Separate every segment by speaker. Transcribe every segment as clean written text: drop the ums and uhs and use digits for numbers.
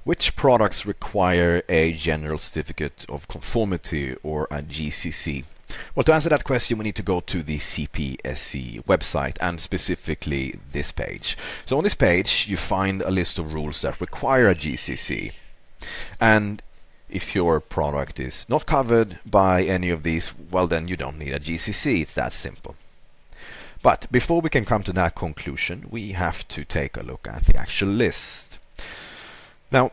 Speaker 1: Which products require a General Certificate of Conformity or a GCC? Well, to answer that question, we need to go to the CPSC website and specifically this page. So on this page, you find a list of rules that require a GCC. And if your product is not covered by any of these, well, then you don't need a GCC. It's that simple. But before we can come to that conclusion, we have to take a look at the actual list. Now,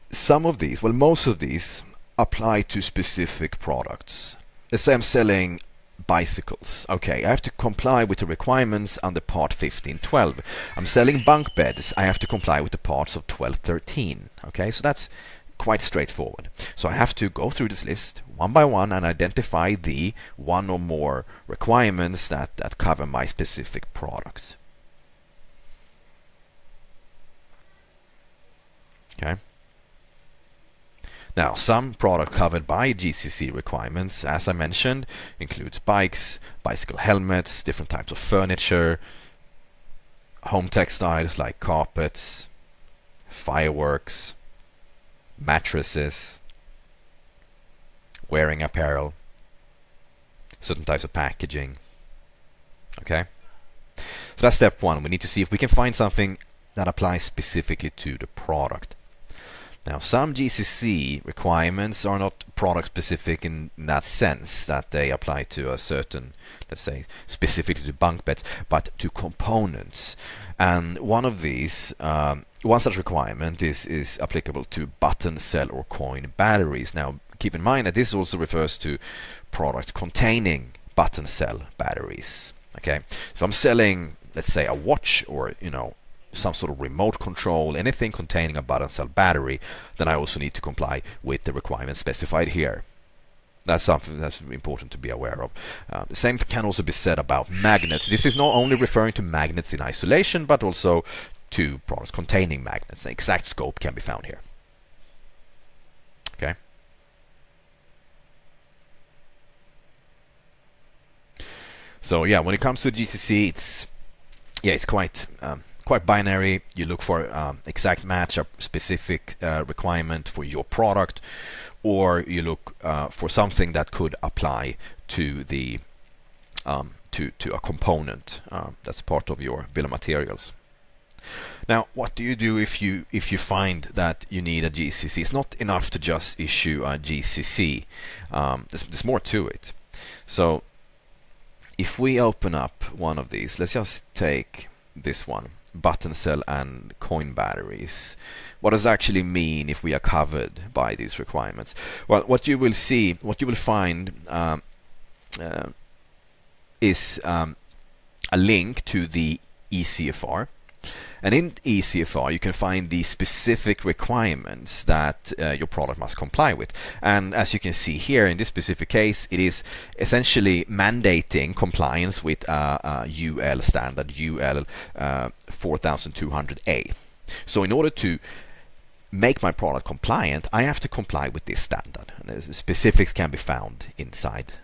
Speaker 1: some of these, well, most of these apply to specific products. Let's say I'm selling bicycles. Okay, I have to comply with the requirements under Part 1512. I'm selling bunk beds. I have to comply with the parts of 1213. Okay, so that's quite straightforward. So I have to go through this list one by one and identify the one or more requirements that cover my specific product. Okay. Now, some product covered by GCC requirements, as I mentioned, includes bikes, bicycle helmets, different types of furniture, home textiles like carpets, fireworks, mattresses, wearing apparel, certain types of packaging. Okay? So that's step one. We need to see if we can find something that applies specifically to the product. Now, some GCC requirements are not product specific in that sense that they apply to a certain, let's say, specifically to bunk beds, but to components. And one of these, one such requirement is applicable to button, cell, or coin batteries. Now, keep in mind that this also refers to products containing button cell batteries. Okay, so I'm selling, let's say, a watch or some sort of remote control, anything containing a button cell battery, then I also need to comply with the requirements specified here. That's something that's important to be aware of. The same can also be said about magnets. This is not only referring to magnets in isolation, but also to products containing magnets. The exact scope can be found here. Okay. So yeah, when it comes to GCC, it's quite binary. You look for exact match, a specific requirement for your product, or you look for something that could apply to the to a component that's part of your bill of materials. Now, what do you do if you find that you need a GCC? It's not enough to just issue a GCC. There's more to it. So if we open up one of these, let's just take this one, button cell and coin batteries. What does it actually mean if we are covered by these requirements? Well, what you will find is a link to the ECFR. And in ECFR, you can find the specific requirements that your product must comply with. And as you can see here, in this specific case, it is essentially mandating compliance with UL standard, UL 4200A. So in order to make my product compliant, I have to comply with this standard. And the specifics can be found inside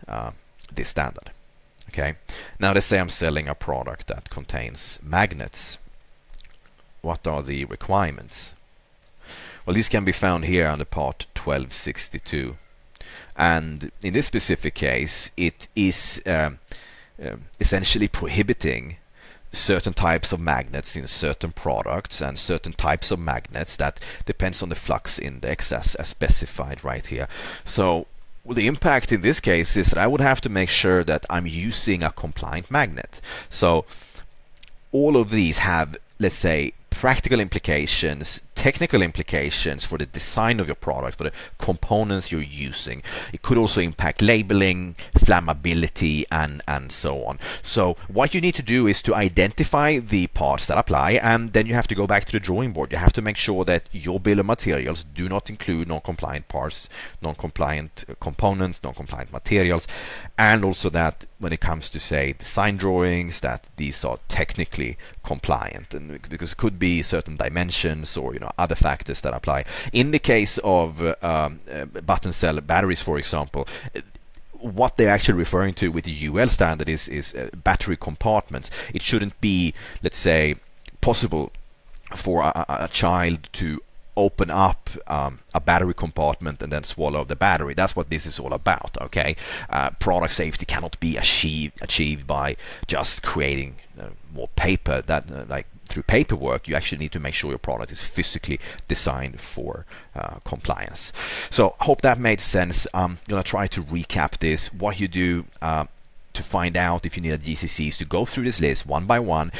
Speaker 1: this standard. Okay. Now let's say I'm selling a product that contains magnets. What are the requirements? Well, these can be found here under part 1262. And in this specific case, it is essentially prohibiting certain types of magnets in certain products and certain types of magnets that depends on the flux index as specified right here. So the impact in this case is that I would have to make sure that I'm using a compliant magnet. So all of these have, let's say, practical implications, technical implications for the design of your product, for the components you're using. It could also impact labeling, flammability, and so on. So what you need to do is to identify the parts that apply, and then you have to go back to the drawing board. You have to make sure that your bill of materials do not include non-compliant parts, non-compliant components, non-compliant materials, and also that when it comes to, say, design drawings, that these are technically compliant, and because it could be certain dimensions or other factors that apply. In the case of button cell batteries, for example, what they're actually referring to with the UL standard is battery compartments. It shouldn't be, let's say, possible for a child to open up a battery compartment and then swallow the battery. That's what this is all about, okay? Product safety cannot be achieved by just creating more paper. That like through paperwork, you actually need to make sure your product is physically designed for compliance. So hope that made sense. I'm gonna try to recap this. What you do to find out if you need a GCC is to go through this list one by one.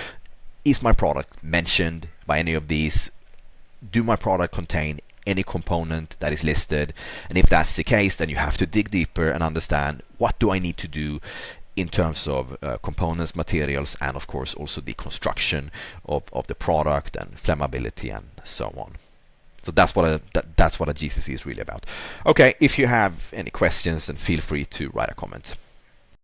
Speaker 1: Is my product mentioned by any of these? Do my product contain any component that is listed? And if that's the case, then you have to dig deeper and understand, what do I need to do in terms of components, materials, and of course also the construction of the product and flammability and so on. So that's what a GCC is really about. Okay, if you have any questions, then feel free to write a comment.